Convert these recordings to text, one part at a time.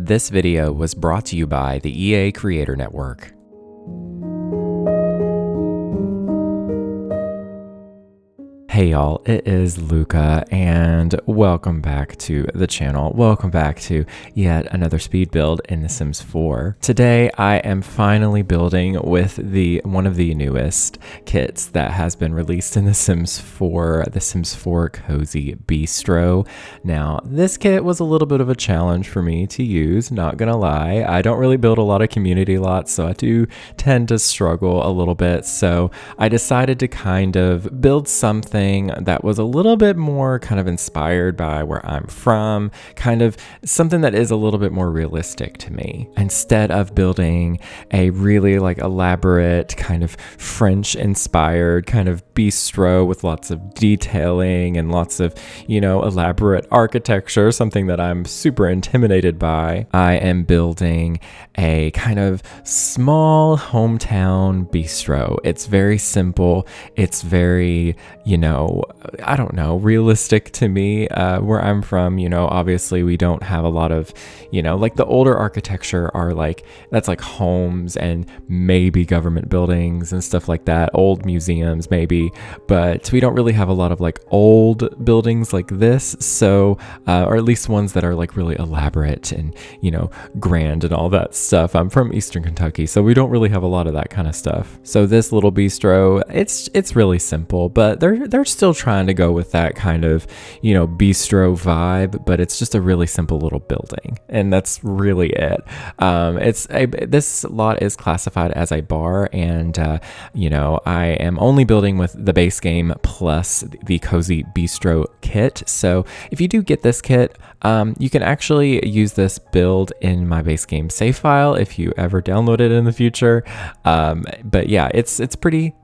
This video was brought to you by the EA Creator Network. Hey y'all, it is Lucca and welcome back to the channel. Welcome back to yet another speed build in The Sims 4. Today I am finally building with one of the newest kits that has been released in The Sims 4, The Sims 4 Cozy Bistro. Now this kit was a little bit of a challenge for me to use, not gonna lie. I don't really build a lot of community lots, so I do tend to struggle a little bit. So I decided to kind of build something that was a little bit more kind of inspired by where I'm from, kind of something that is a little bit more realistic to me. Instead of building a really elaborate kind of French inspired kind of bistro with lots of detailing and lots of, elaborate architecture, something that I'm super intimidated by, I am building a kind of small hometown bistro. It's very simple. It's very, I don't know, realistic to me. Where I'm from, obviously we don't have a lot of, the older architecture are that's homes and maybe government buildings and stuff like that, old museums maybe, but we don't really have a lot of old buildings like this. So, or at least ones that are really elaborate and, grand and all that stuff. I'm from Eastern Kentucky, so we don't really have a lot of that kind of stuff. So this little bistro, it's really simple, but they're still trying to go with that kind of, bistro vibe, but it's just a really simple little building. And that's really it. This lot is classified as a bar, and, I am only building with the base game plus the Cozy Bistro Kit. So if you do get this kit, you can actually use this build in my base game save file if you ever download it in the future. But yeah, it's pretty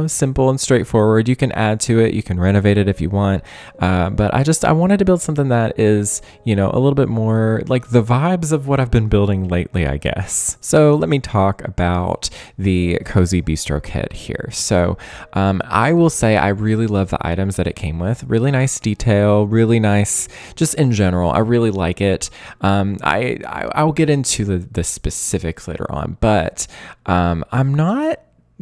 simple and straightforward. You can add to it, you can renovate it if you want. But I wanted to build something that is, a little bit more like the vibes of what I've been building lately, I guess. So let me talk about the Cozy Bistro Kit here. So I will say I really love the items that it came with. Really nice detail, really nice, just in general, I really like it. I'll get into the specifics later on, but I'm not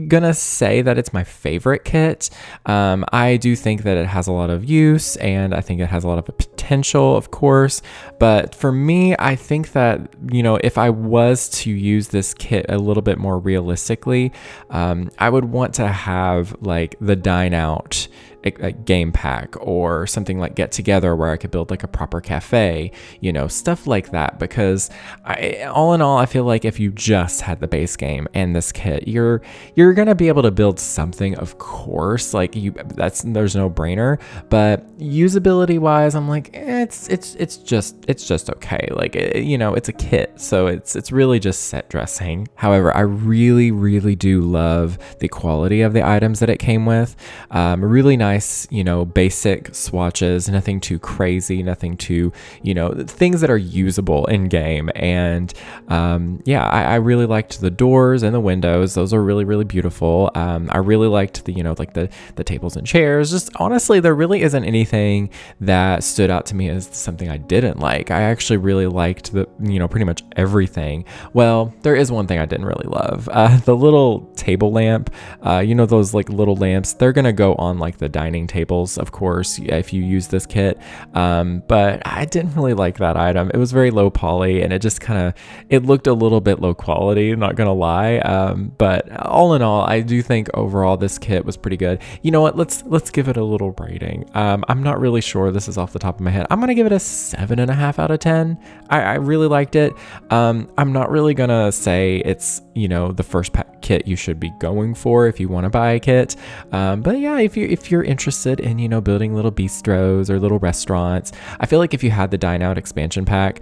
gonna say that it's my favorite kit. I do think that it has a lot of use and I think it has a lot of potential, of course, but for me, I think that if I was to use this kit a little bit more realistically, I would want to have the dine out a game pack or something like Get Together where I could build a proper cafe, stuff like that, because all in all, I feel like if you just had the base game and this kit, you're gonna be able to build something, of course, there's no brainer, but usability wise, I'm it's just okay. It's a kit, so it's really just set dressing. However, I really do love the quality of the items that it came with. Really nice, basic swatches, nothing too crazy, nothing too, things that are usable in game. And I really liked the doors and the windows. Those are really beautiful. I really liked the tables and chairs. Just honestly, there really isn't anything that stood out to me as something I didn't like. I actually really liked pretty much everything. Well, there is one thing I didn't really love. The little table lamp, those little lamps, they're gonna go on the dining tables, of course, if you use this kit. But I didn't really like that item. It was very low poly and it just it looked a little bit low quality, not gonna lie. But all in all, I do think overall this kit was pretty good. You know what? Let's give it a little rating. I'm not really sure. This is off the top of my head. I'm gonna give it a 7.5 out of 10. I really liked it. I'm not really gonna say it's the first kit you should be going for if you want to buy a kit. But yeah, if you're interested in building little bistros or little restaurants, I feel like if you had the Dine Out expansion pack,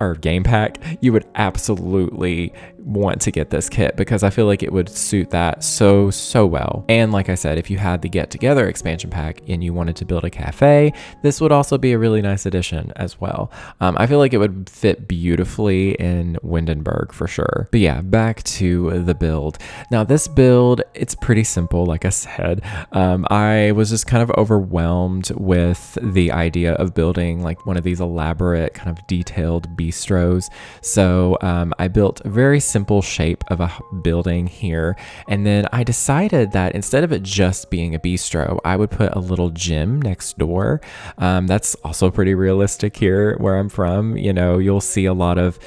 or game pack, you would absolutely want to get this kit, because I feel like it would suit that so well. And like I said, if you had the Get Together expansion pack and you wanted to build a cafe, this would also be a really nice addition as well. I feel like it would fit beautifully in Windenburg for sure. But yeah, back to the build. Now this build, it's pretty simple. Like I said, I was just kind of overwhelmed with the idea of building one of these elaborate kind of detailed bistros. So I built a very simple shape of a building here. And then I decided that instead of it just being a bistro, I would put a little gym next door. That's also pretty realistic here where I'm from. You'll see a lot of,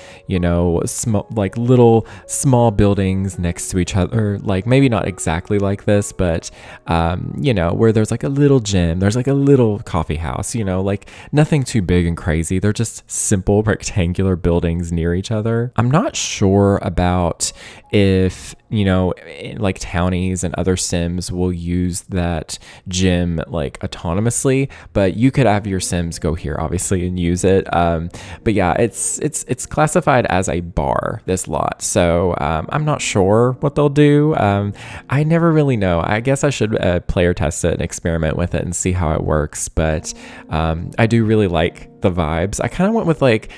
like little small buildings next to each other, like maybe not exactly like this, but, where there's like a little gym, there's like a little coffee house, like nothing too big and crazy. They're just simple rectangular buildings near each other. I'm not sure about if, like townies and other sims will use that gym like autonomously, but you could have your sims go here obviously and use it. But yeah, it's classified as a bar, this lot. So I'm not sure what they'll do. I never really know. I guess I should player test it and experiment with it and see how it works. But I do really like the vibes. I kind of went with like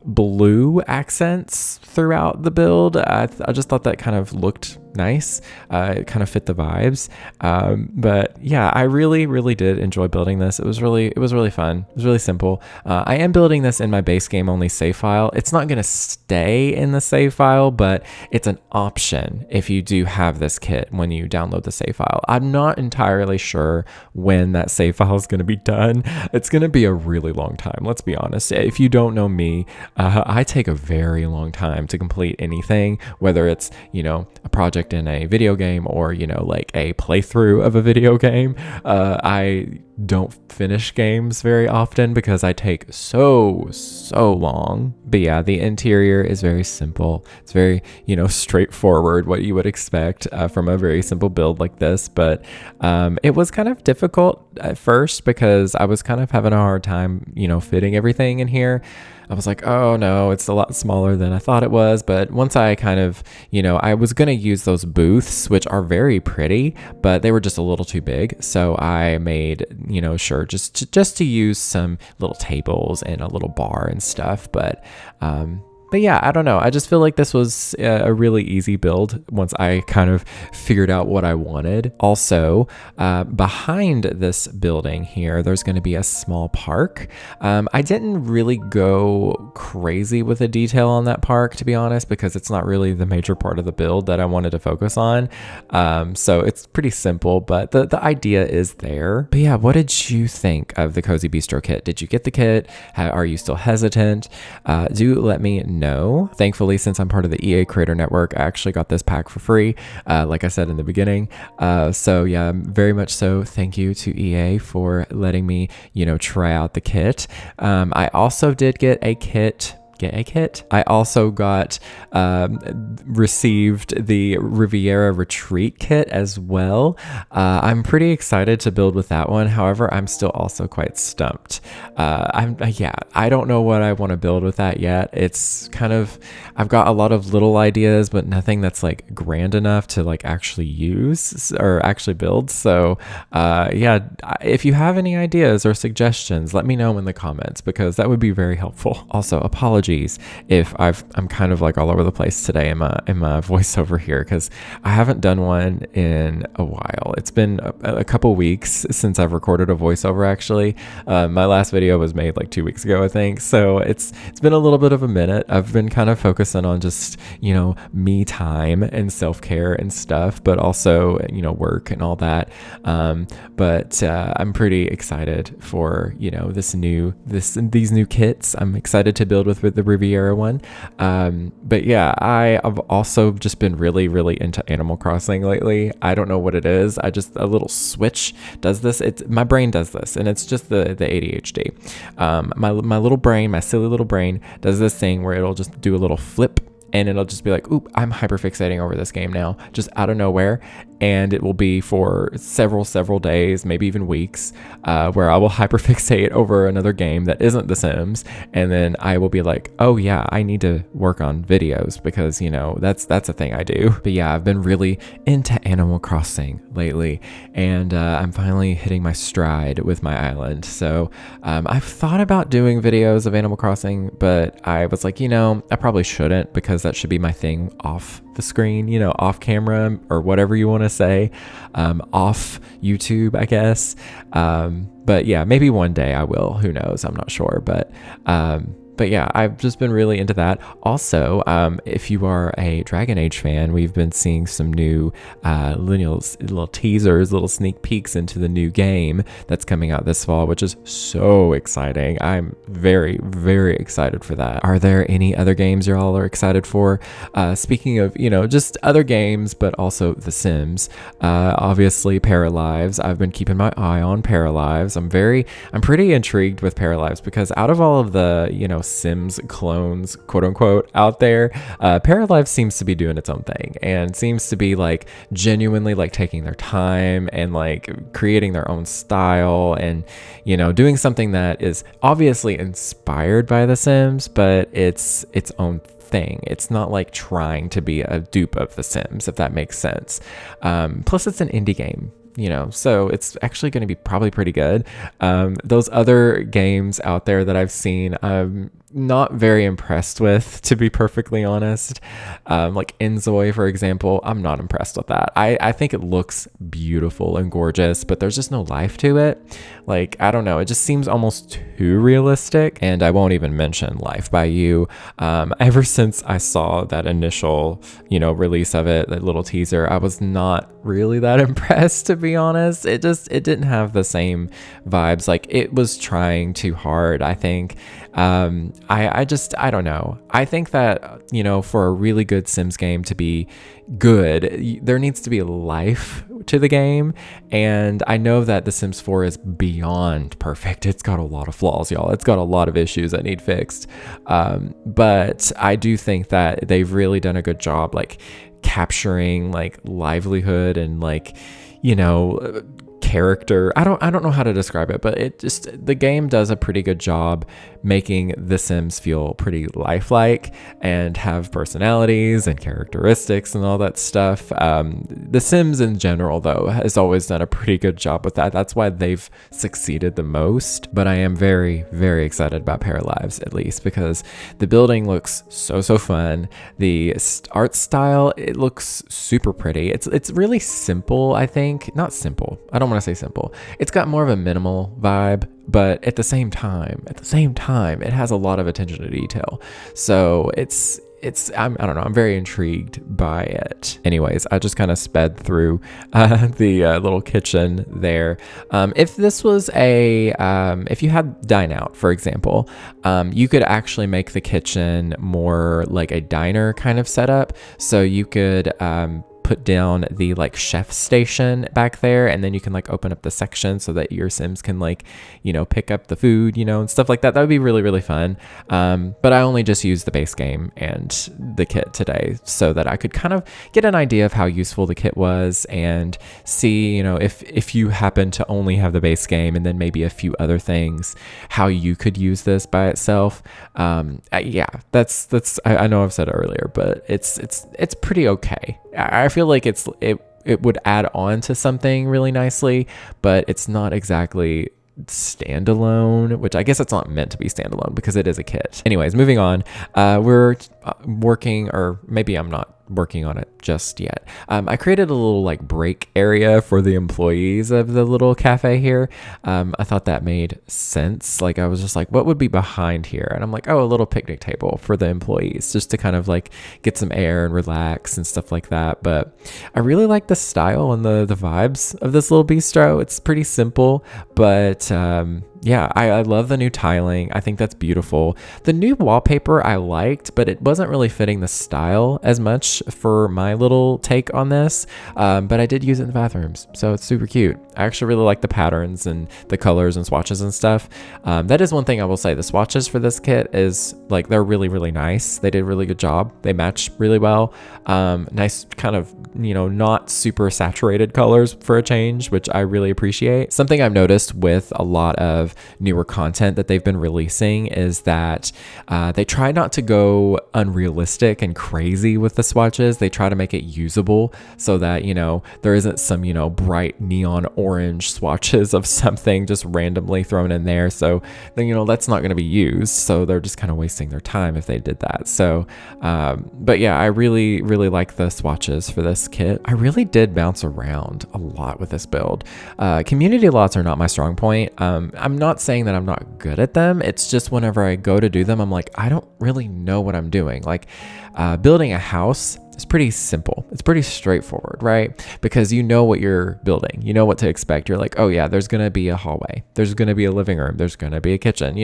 blue accents throughout the build. I just thought that kind of looked nice. It kind of fit the vibes. But yeah, I really did enjoy building this. It was really fun. It was really simple. I am building this in my base game only save file. It's not going to stay in the save file, but it's an option if you do have this kit when you download the save file. I'm not entirely sure when that save file is going to be done. It's going to be a really long time. Let's be honest. If you don't know me, I take a very long time to complete anything, whether it's, a project in a video game or, like a playthrough of a video game. I don't finish games very often because I take so long. But yeah, the interior is very simple. It's very, straightforward, what you would expect from a very simple build like this. But it was kind of difficult at first because I was kind of having a hard time, fitting everything in here. I was like, oh no, it's a lot smaller than I thought it was. But once I kind of, I was going to use those booths, which are very pretty, but they were just a little too big. So I made, sure, just to use some little tables and a little bar and stuff. But yeah, I don't know. I just feel like this was a really easy build once I kind of figured out what I wanted. Also, behind this building here, there's going to be a small park. I didn't really go crazy with the detail on that park, to be honest, because it's not really the major part of the build that I wanted to focus on. So it's pretty simple, but the idea is there. But yeah, what did you think of the Cozy Bistro kit? Did you get the kit? Are you still hesitant? Do let me know. Thankfully, since I'm part of the EA Creator Network, I actually got this pack for free, like I said in the beginning. So yeah, very much so. Thank you to EA for letting me, try out the kit. I also did get a kit. I also received the Riviera Retreat kit as well. I'm pretty excited to build with that one. However, I'm still also quite stumped. I don't know what I want to build with that yet. It's kind of, I've got a lot of little ideas, but nothing that's like grand enough to like actually use or actually build. So yeah, if you have any ideas or suggestions, let me know in the comments because that would be very helpful. Also, apologies if I'm kind of like all over the place today in my voiceover here because I haven't done one in a while. It's been a couple weeks since I've recorded a voiceover actually. My last video was made like 2 weeks ago, I think. So it's been a little bit of a minute. I've been kind of focusing on just, me time and self-care and stuff, but also, work and all that. But I'm pretty excited for, these new kits. I'm excited to build with the Riviera one. But yeah, I've also just been really into Animal Crossing lately. I don't know what it is. A little switch does this. My brain does this, and it's just the ADHD. My little brain, my silly little brain does this thing where it'll just do a little flip and it'll just be like, oop, I'm hyperfixating over this game now, just out of nowhere. And it will be for several days, maybe even weeks, where I will hyperfixate over another game that isn't The Sims. And then I will be like, oh yeah, I need to work on videos because, that's a thing I do. But yeah, I've been really into Animal Crossing lately, and I'm finally hitting my stride with my island. So I've thought about doing videos of Animal Crossing, but I was like, I probably shouldn't because that should be my thing off the screen, off camera or whatever you want to say, off YouTube, I guess. But yeah, maybe one day I will, who knows? I'm not sure. But But yeah, I've just been really into that. Also, if you are a Dragon Age fan, we've been seeing some new little teasers, little sneak peeks into the new game that's coming out this fall, which is so exciting. I'm very, very excited for that. Are there any other games y'all are excited for? Speaking of, just other games, but also The Sims, obviously Paralives. I've been keeping my eye on Paralives. I'm pretty intrigued with Paralives because out of all of the, Sims clones, quote unquote, out there, Paralives seems to be doing its own thing and seems to be like genuinely like taking their time and like creating their own style and, doing something that is obviously inspired by The Sims, but it's its own thing. It's not like trying to be a dupe of The Sims, if that makes sense. Plus it's an indie game, so it's actually going to be probably pretty good. Those other games out there that I've seen, I'm not very impressed with, to be perfectly honest. Like Enzoi, for example, I'm not impressed with that. I think it looks beautiful and gorgeous, but there's just no life to it. Like, I don't know, it just seems almost too realistic. And I won't even mention Life by You. Ever since I saw that initial, release of it, that little teaser, I was not really that impressed, to be honest. It didn't have the same vibes. Like, it was trying too hard, I think. I don't know. I think that, for a really good Sims game to be good, there needs to be life to the game. And I know that The Sims 4 is beyond perfect. It's got a lot of flaws, y'all. It's got a lot of issues that need fixed. But I do think that they've really done a good job, like capturing like livelihood and like, character. I don't know how to describe it, but the game does a pretty good job making The Sims feel pretty lifelike and have personalities and characteristics and all that stuff. The Sims in general, though, has always done a pretty good job with that. That's why they've succeeded the most. But I am very, very excited about Paralives, at least, because the building looks so fun. The art style, it looks super pretty. It's really simple, I think. Not simple. I don't want to say simple. It's got more of a minimal vibe, but at the same time, it has a lot of attention to detail. So I don't know, I'm very intrigued by it. Anyways, I just kind of sped through the little kitchen there. If this was if you had dine out, for example, you could actually make the kitchen more like a diner kind of setup. So you could put down the like chef station back there, and then you can like open up the section so that your Sims can like, pick up the food, and stuff like that. That would be really, really fun. But I only just used the base game and the kit today so that I could kind of get an idea of how useful the kit was and see, if you happen to only have the base game and then maybe a few other things, how you could use this by itself. Yeah, that's I know I've said it earlier, but it's pretty okay. I feel like it would add on to something really nicely, but it's not exactly standalone, which I guess it's not meant to be standalone because it is a kit. Anyways, moving on. We're working, or maybe I'm not working on it just yet. I created a little like break area for the employees of the little cafe here. I thought that made sense. Like, I was just like, what would be behind here? And I'm like, oh, a little picnic table for the employees, just to kind of like get some air and relax and stuff like that. But I really like the style and the vibes of this little bistro. It's pretty simple, but yeah, I love the new tiling. I think that's beautiful. The new wallpaper I liked, but it wasn't really fitting the style as much for my little take on this. But I did use it in the bathrooms, so it's super cute. I actually really like the patterns and the colors and swatches and stuff. That is one thing I will say. The swatches for this kit is like, they're really, really nice. They did a really good job. They match really well. Nice kind of, not super saturated colors for a change, which I really appreciate. Something I've noticed with a lot of newer content that they've been releasing is that they try not to go unrealistic and crazy with the swatches. They try to make it usable so that, there isn't some, bright neon orange swatches of something just randomly thrown in there. So then, that's not going to be used. So they're just kind of wasting their time if they did that. So, but yeah, I really, really like the swatches for this kit. I really did bounce around a lot with this build. Community lots are not my strong point. I'm not saying that I'm not good at them. It's just whenever I go to do them, I'm like, I don't really know what I'm doing. Like building a house is pretty simple. It's pretty straightforward, right? Because you know what you're building, you know what to expect. You're like, oh yeah, there's going to be a hallway. There's going to be a living room. There's going to be a kitchen,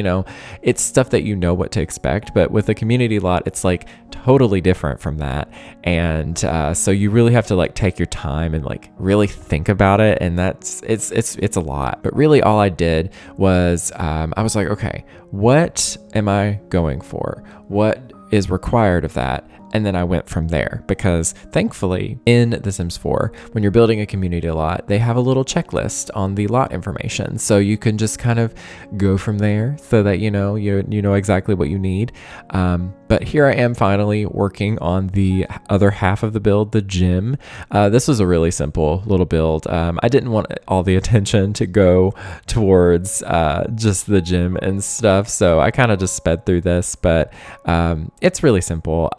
it's stuff that you know what to expect. But with a community lot, it's like totally different from that. And so you really have to like take your time and like really think about it. And it's a lot. But really all I did was I was like, okay, what am I going for? What is required of that? And then I went from there, because thankfully in The Sims 4, when you're building a community lot, they have a little checklist on the lot information. So you can just kind of go from there so that you know exactly what you need. But here I am finally working on the other half of the build, the gym. This was a really simple little build. I didn't want all the attention to go towards just the gym and stuff. So I kind of just sped through this, but it's really simple.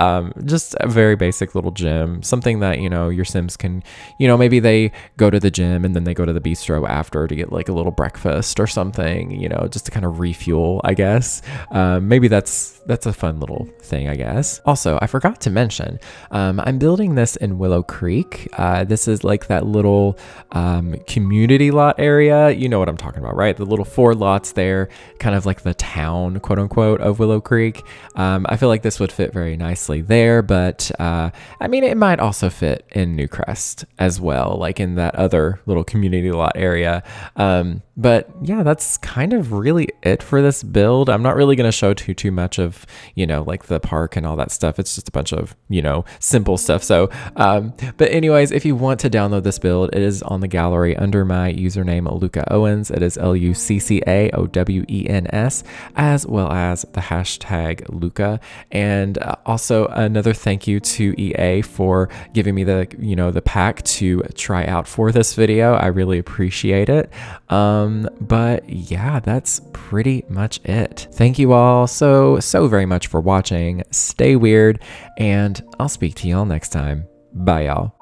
Just a very basic little gym, something that, your Sims can, maybe they go to the gym and then they go to the bistro after to get like a little breakfast or something, just to kind of refuel, I guess. Maybe that's a fun little thing, I guess. Also, I forgot to mention, I'm building this in Willow Creek. This is like that little community lot area. You know what I'm talking about, right? The little 4 lots there, kind of like the town, quote unquote, of Willow Creek. I feel like this would fit very nicely there, but I mean, it might also fit in Newcrest as well, like in that other little community lot area. But yeah, that's kind of really it for this build. I'm not really going to show too much of, like the park and all that stuff. It's just a bunch of, simple stuff. So, but anyways, if you want to download this build, it is on the gallery under my username, Lucca Owens. It is LuccaOwens, as well as the hashtag Lucca. And also another thank you to EA for giving me the, the pack to try out for this video. I really appreciate it. But yeah, that's pretty much it. Thank you all so very much for watching. Stay weird, and I'll speak to y'all next time. Bye, y'all.